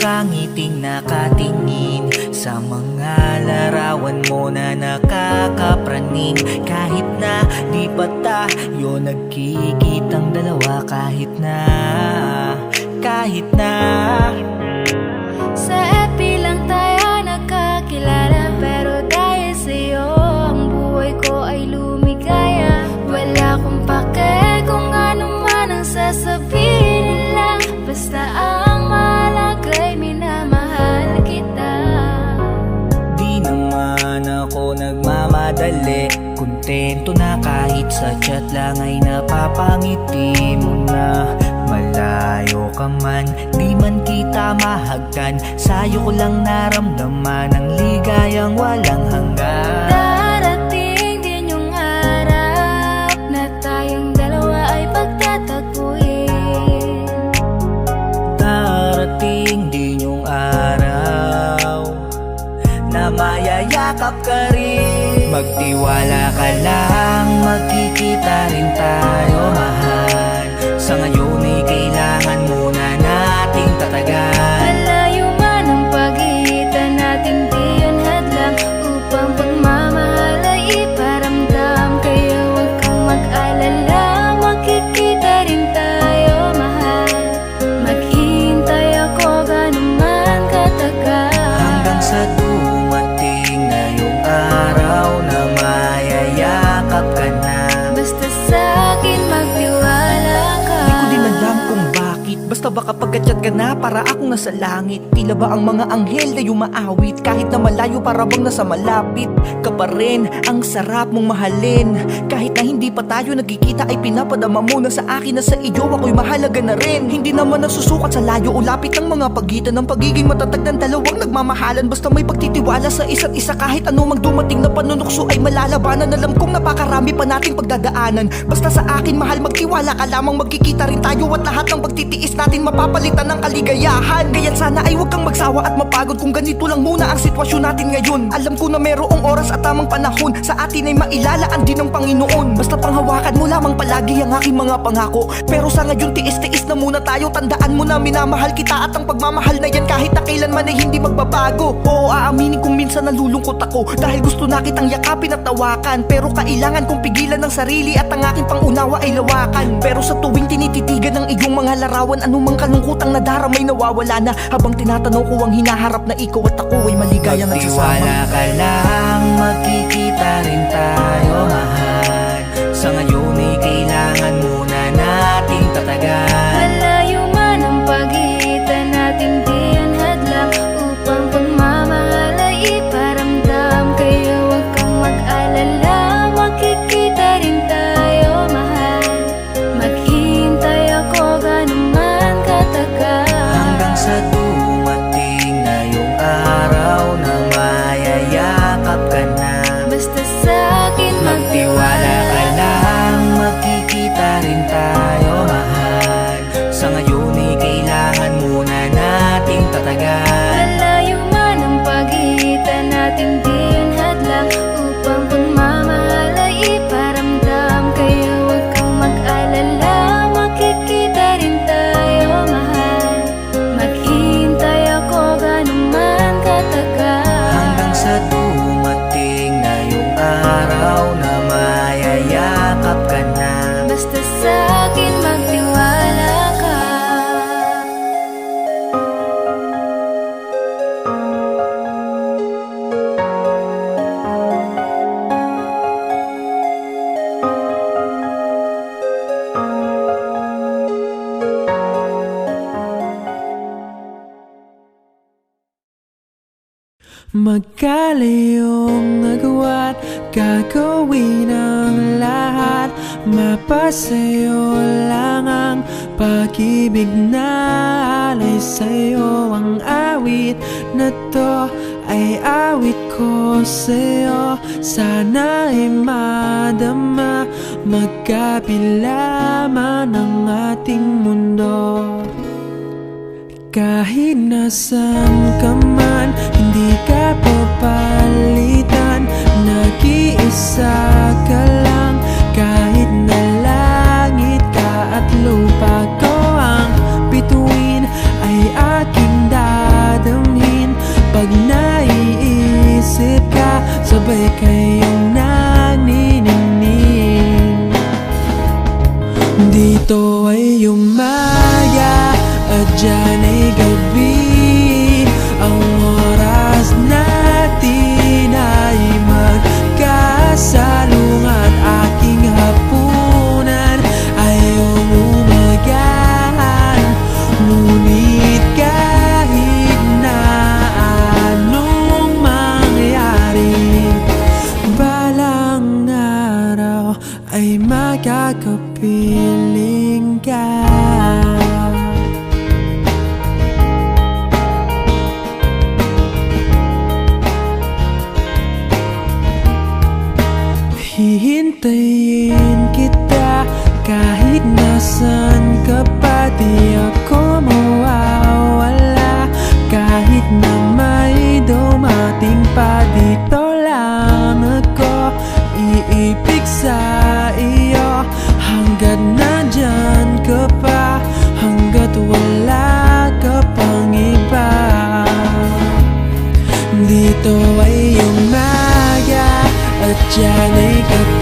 nakangiting nakatingin sa mga larawan mo na nakakapraning. Kahit na di pa tayo nagkikitang dalawa, kahit na sa FB lang tayo nagkakilala, pero dahil sa'yo ang buhay ko ay lumigaya. Wala akong pake kung ano man ang sasabihin nila, basta ang malagay minamahal kita. Di naman ako nagmamadali, kontento na kahit sa chat lang ay napapangiti mo na. Malayo ka man, di man kita mahagkan, sa'yo ko lang naramdaman ang ligayang walang hanggan. Darating din yung araw na tayong dalawa ay pagtatagpuin. Darating din yung araw na mayayakap ka rin. Magtiwala ka lang, magkikita rin tayo, mahal. Sa ngayon ay kailangan muna nating tatagan. Malayo man ang pagitan natin, di yun hadlang upang pagmamahal ay iparamdam. Kaya huwag kang mag-alala, magkikita rin tayo, mahal. Maghihintay ako ganuman katagal, Hanggang sa dumating na yung araw na mayayakap ka na. basta sa'kin magtiwala ka. Di ko din alam kung bakit, basta baka pagka-chat ka na para akong nasa langit. Tila ba ang mga anghel na yumaawit, kahit na malayo para bang nasa malapit ka pa rin. Ang sarap mong mahalin, kahit na hindi pa tayo nagkikita ay pinapadama mo na sa akin na sa iyo ako'y mahalaga na rin. Hindi naman nasusukat sa layo o lapit ng mga pagitan ng pagiging matatag ng dalawang nagmamahalan. Basta may pagtitiwala sa isa't isa, kahit anumang dumating na panunukso ay malalabanan. Alam kong napakarami pa nating pagdadaanan, basta sa akin mahal magtiwala ka lamang. Magkikita rin tayo at lahat ng pagtitiis natin mapapalitan ng kaligayahan. Kaya't sana ay huwag kang magsawa at mapagod kung ganito lang muna ang sitwasyon natin ngayon. Alam ko na merong oras at tamang panahon sa atin ay mailalaan din ng Panginoon. Basta panghawakan mo lamang palagi ang aking mga pangako. Pero sa ngayon tiis-tiis na muna tayo. Tandaan mo na minamahal kita at ang pagmamahal na yan kahit na kailanman ay hindi magbabago. Oo, aaminin kung minsan nalulungkot ako dahil gusto na kitang yakapin at tawakan. Pero kailangan kong pigilan ng sarili at ang aking pangunawa ay lawakan. Pero sa tuwing tinititigan ng iyong mga larawan, anumang kalungkutang nadaramay nawawala na. Habang tinatanong ko ang hinaharap na ikaw at ako ay maligayang nagsasama. Magtiwala ka lang, magkikita rin tayo, mahal. Sa ngayon ay kailangan muna nating tatagan. Malayo man ang pagitan natin, di yun hadlang upang pagmamahal ay iparamdam. Kaya huwag kang mag-alala, magkikita rin tayo, mahal. Maghihintay ako ganuman katagal, Hanggang sa dumating na yung araw na mayayakap ka na. basta sa'kin Magtiwala ka lang, magkikita rin tayo, mahal. Sa ngayon ay kailangan muna nating tatagan. Malayo man ang pagitan natin, di yun hadlang upang pagmamahal ay iparamdam. Kaya huwag kang mag-alala, magkikita rin tayo, mahal. Maghihintay ako ganuman katagal, Hanggang sa dumating na yung araw na mayayakap ka na. basta sa'kin magtiwala ka. Magkalayong nagawa't gagawin ang lahat. Mapasayo lang ang pag-ibig na alay sa'yo. Ang awit na to ay awit ko sa'yo. Sana ay madama, magkapila man ang ating mundo. Kahit nasan ka man, hindi ka papalitan. Nag-iisa ka lang, kahit na langit ka at lupa ko ang bituin ay aking dahil. umaga at dyan ay gabi. Ang oras natin ay magkasalungat. Aking hapunan ay umumagahan. Ngunit kahit na anong mangyari, balang araw ay makakapiling ka. Hihintayin kita kahit nasan ka pa. Di ako mawawala kahit na may dumating pa. Dito lang ako iibig sa iyo hanggat nandyan ka pa, hanggat wala ka pang iba. Dito ay umaga at dyan ay gabi.